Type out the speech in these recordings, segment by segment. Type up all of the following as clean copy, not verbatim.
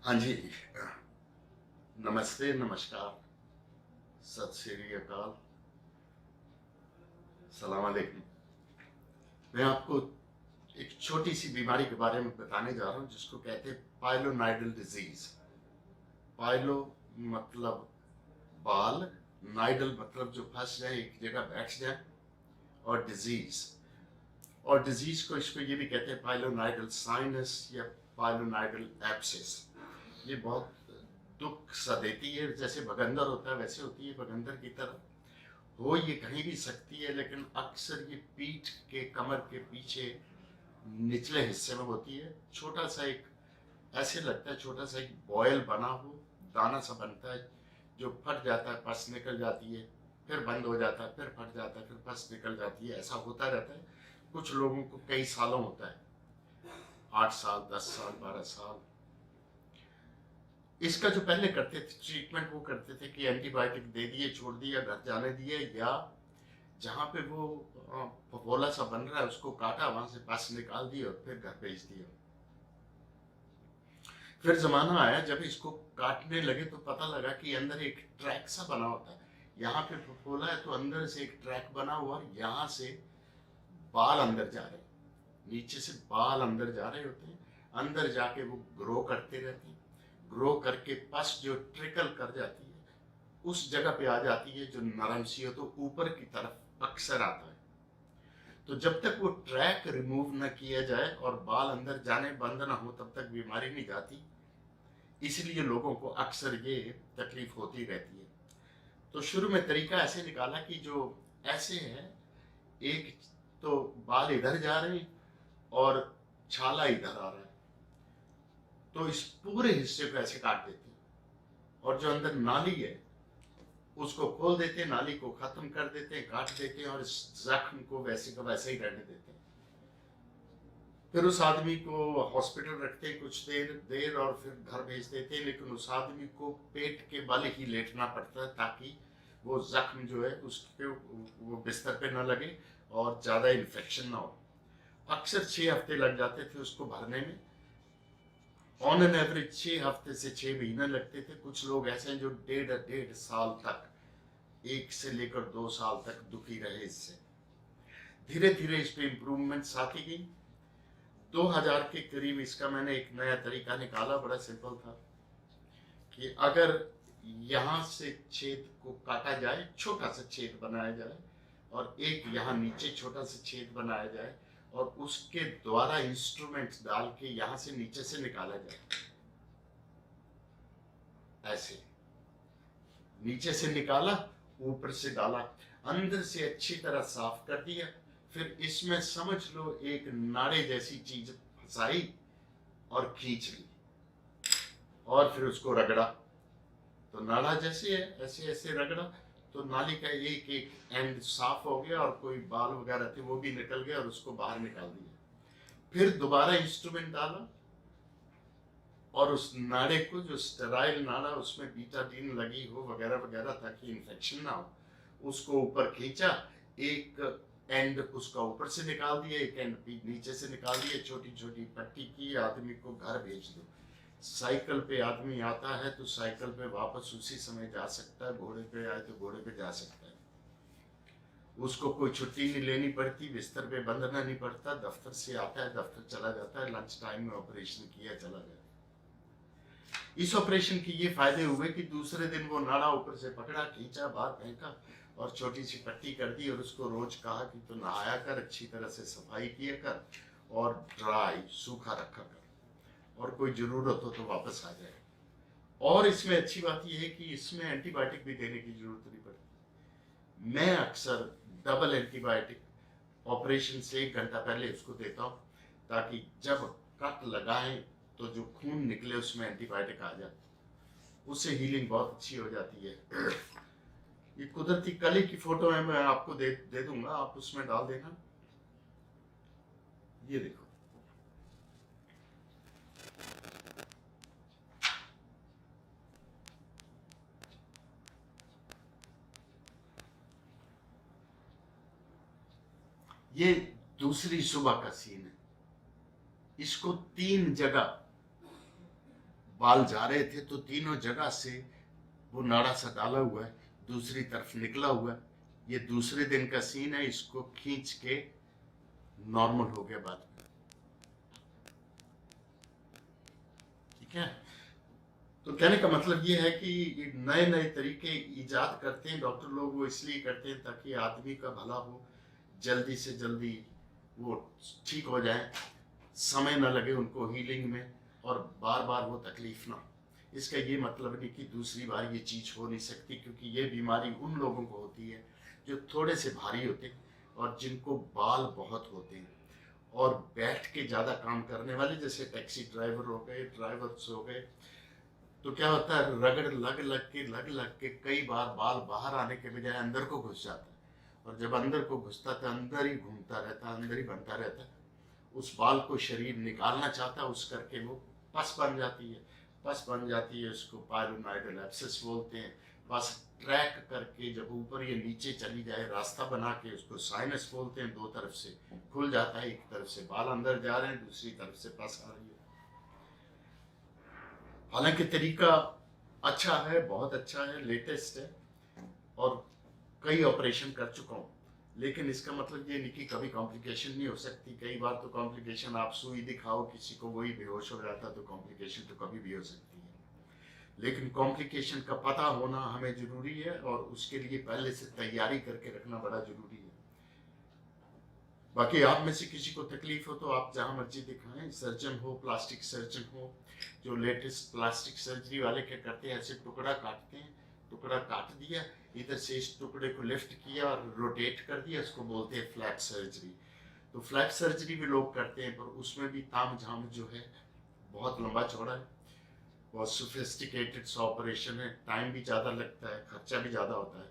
हाँ जी। नमस्ते, नमस्कार, सत श्री अकाल, सलाम अलैकुम। मैं आपको एक छोटी सी बीमारी के बारे में बताने जा रहा हूँ जिसको कहते हैं पाइलोनाइडल डिजीज। पाइलो मतलब बाल, नाइडल मतलब जो फंस जाए, एक जगह बैठ जाए, और डिजीज को इसको ये भी कहते हैं पाइलोनाइडल साइनस या पाइलोनाइडल एब्सेस। ये बहुत दुख सा देती है, जैसे भगंदर होता है वैसे होती है, भगंदर की तरह हो ये कहीं भी सकती है, लेकिन अक्सर ये पीठ के कमर के पीछे निचले हिस्से में होती है। छोटा सा एक ऐसे लगता है, छोटा सा एक बॉयल बना हो, दाना सा बनता है जो फट जाता है, पस निकल जाती है, फिर बंद हो जाता है, फिर फट जाता है, फिर पस निकल जाती है। ऐसा होता रहता है। कुछ लोगों को कई सालों होता है, 8 साल, 10 साल, 12 साल। इसका जो पहले करते थे ट्रीटमेंट, वो करते थे कि एंटीबायोटिक दे दिए, छोड़ दिया, घर जाने दिए, या जहाँ पे वो फफोला सा बन रहा है उसको काटा, वहां से पस निकाल दिया और फिर घर भेज दिया। फिर जमाना आया जब इसको काटने लगे तो पता लगा कि अंदर एक ट्रैक सा बना होता है। यहाँ पे फफोला है तो अंदर से एक ट्रैक बना हुआ, और यहाँ से बाल अंदर जा रहे हैं, नीचे से बाल अंदर जा रहे होते हैं। अंदर जाके वो ग्रो करते रहते हैं, ग्रो करके पस जो ट्रिकल कर जाती है उस जगह पे आ जाती है जो नरम सी हो, तो ऊपर की तरफ अक्सर आता है। तो जब तक वो ट्रैक रिमूव न किया जाए और बाल अंदर जाने बंद ना हो, तब तक बीमारी नहीं जाती। इसलिए लोगों को अक्सर ये तकलीफ होती रहती है। तो शुरू में तरीका ऐसे निकाला कि जो ऐसे है, एक तो बाल इधर जा रहे हैं और छाला इधर आ रहा है, तो इस पूरे हिस्से को ऐसे काट देते हैं, और जो अंदर नाली है उसको खोल देते हैं, नाली को खत्म कर देते हैं, काट देते हैं, और इस जख्म को वैसे का वैसे ही रहने देते हैं। फिर उस आदमी को हॉस्पिटल रखते हैं कुछ देर देर और फिर घर भेज देते हैं। लेकिन उस आदमी को पेट के बल ही लेटना पड़ता है ताकि वो जख्म जो है उसके वो बिस्तर पे ना लगे और ज़्यादा इन्फेक्शन ना हो। अक्सर 6 हफ्ते लग जाते थे उसको भरने में। ऑन एन एवरेज 6 हफ्ते से 6 महीने लगते थे। कुछ लोग ऐसे हैं जो डेढ़ डेढ़ साल तक, 1 से लेकर 2 साल तक दुखी रहे इससे। धीरे धीरे इस पे इम्प्रूवमेंट्स आती गई। 2000 के करीब इसका मैंने एक नया तरीका निकाला, बड़ा सिंपल था कि अगर यहाँ से छेद को काटा जाए, छोटा सा छेद बनाया जाए, और एक यहाँ नीचे छोटा सा छेद बनाया जाए, और उसके द्वारा इंस्ट्रूमेंट्स डाल के यहाँ से नीचे से निकाला जाए। ऐसे नीचे से निकाला, ऊपर से डाला, अंदर से अच्छी तरह साफ कर दिया। फिर इसमें समझ लो एक नाड़े जैसी चीज फंसाई और खींच ली, और फिर उसको रगड़ा। तो नाला जैसे है ऐसे ऐसे रगड़ा, तो नाली का एक एक एंड साफ हो गया, और कोई बाल वगैरह थे वो भी निकल गया, और उसको बाहर निकाल दिया। फिर दोबारा इंस्ट्रूमेंट डाला, और उस नाड़े को, जो स्टेराइल नाड़ा उसमें बीटाडीन लगी हो वगैरह वगैरह ताकि इन्फेक्शन ना हो, उसको ऊपर खींचा, एक एंड उसका ऊपर से निकाल दिया, एक एंड नीचे से निकाल दिया, छोटी छोटी पट्टी की, आदमी को घर भेज दो। साइकिल पे आदमी आता है तो साइकिल पे वापस उसी समय जा सकता है, घोड़े पे आए तो घोड़े पे जा सकता है। उसको कोई छुट्टी नहीं लेनी पड़ती, बिस्तर पे बंधना नहीं पड़ता, दफ्तर से आता है, दफ्तर चला जाता है, लंच टाइम में ऑपरेशन किया, चला गया। इस ऑपरेशन के ये फायदे हुए कि दूसरे दिन वो नाड़ा ऊपर से पकड़ा, खींचा, बाहर फेंका, और छोटी सी पट्टी कर दी, और उसको रोज कहा कि तो नहाया कर, अच्छी तरह से सफाई किया कर, और ड्राई सूखा रखा कर, और कोई जरूरत हो तो वापस आ जाए। और इसमें अच्छी बात यह है कि इसमें एंटीबायोटिक भी देने की जरूरत नहीं पड़ती। मैं अक्सर डबल एंटीबायोटिक ऑपरेशन से 1 घंटा पहले उसको देता हूँ, ताकि जब कट लगाएं तो जो खून निकले उसमें एंटीबायोटिक आ जाए, उससे हीलिंग बहुत अच्छी हो जाती है। ये कुदरती कली की फोटो है, मैं आपको दे दूंगा, आप उसमें डाल देना। ये देखो, ये दूसरी सुबह का सीन है। इसको 3 जगह बाल जा रहे थे तो तीनों जगह से वो नाड़ा सा डाला हुआ है, दूसरी तरफ निकला हुआ है। ये दूसरे दिन का सीन है, इसको खींच के नॉर्मल हो गया बाद में। ठीक है, तो कहने का मतलब ये है कि नए नए तरीके इजाद करते हैं डॉक्टर लोग, वो इसलिए करते हैं ताकि आदमी का भला हो, जल्दी से जल्दी वो ठीक हो जाए, समय न लगे उनको हीलिंग में, और बार बार वो तकलीफ ना। इसका ये मतलब नहीं कि दूसरी बार ये चीज़ हो नहीं सकती, क्योंकि ये बीमारी उन लोगों को होती है जो थोड़े से भारी होते हैं और जिनको बाल बहुत होते हैं और बैठ के ज़्यादा काम करने वाले, जैसे टैक्सी ड्राइवर हो गए, ड्राइवर्स हो गए। तो क्या होता है, रगड़ लग लग के कई बार बाल बाहर आने के बजाय अंदर को घुस जाता है, और जब अंदर को घुसता तो अंदर ही घूमता रहता है, अंदर ही बनता रहता है। उस बाल को शरीर निकालना चाहता है, उस करके वो पस बन जाती है। पस बन जाती है, उसको पायलोनाइडल एब्सेस बोलते हैं। बस ट्रैक करके जब ऊपर ये नीचे चली जाए, रास्ता बना के, उसको साइनस बोलते हैं, दो तरफ से खुल जाता है, एक तरफ से बाल अंदर जा रहे हैं, दूसरी तरफ से पस आ रही है। हालांकि तरीका अच्छा है, बहुत अच्छा है, लेटेस्ट है, और कई ऑपरेशन कर चुका हूँ, लेकिन इसका मतलब ये नहीं कि कभी कॉम्प्लिकेशन नहीं हो सकती। कई बार तो कॉम्प्लिकेशन, आप सुई दिखाओ किसी को, वही बेहोश हो जाता, तो कॉम्प्लिकेशन तो कभी भी हो सकती है। लेकिन कॉम्प्लिकेशन का पता होना हमें जरूरी है, और उसके लिए पहले से तैयारी करके रखना बड़ा जरूरी है। बाकी आप में से किसी को तकलीफ हो तो आप जहां मर्जी दिखाएं, सर्जन हो, प्लास्टिक सर्जन हो, जो लेटेस्ट प्लास्टिक सर्जरी वाले क्या करते हैं, ऐसे टुकड़ा काटते हैं, टुकड़ा काट दिया, इधर से इस टुकड़े को लिफ्ट किया और रोटेट कर दिया, उसको बोलते हैं फ्लैप सर्जरी। तो फ्लैप सर्जरी भी लोग करते हैं, पर उसमें भी ताम झाम जो है बहुत लंबा चौड़ा है, बहुत सोफिस्टिकेटेड सा ऑपरेशन है, टाइम भी ज़्यादा लगता है, खर्चा भी ज़्यादा होता है,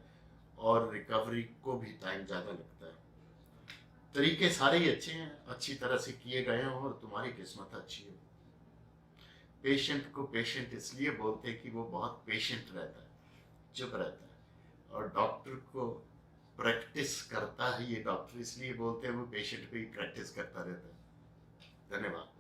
और रिकवरी को भी टाइम ज़्यादा लगता है। तरीके सारे ही अच्छे हैं, अच्छी तरह से किए गए हैं, और तुम्हारी किस्मत अच्छी हो। पेशेंट को पेशेंट इसलिए बोलते हैं कि वो बहुत पेशेंट रहता है, चुप रहता है, और डॉक्टर को प्रैक्टिस करता है, ये डॉक्टर इसलिए बोलते हैं, वो पेशेंट पे ही प्रैक्टिस करता रहता है। धन्यवाद।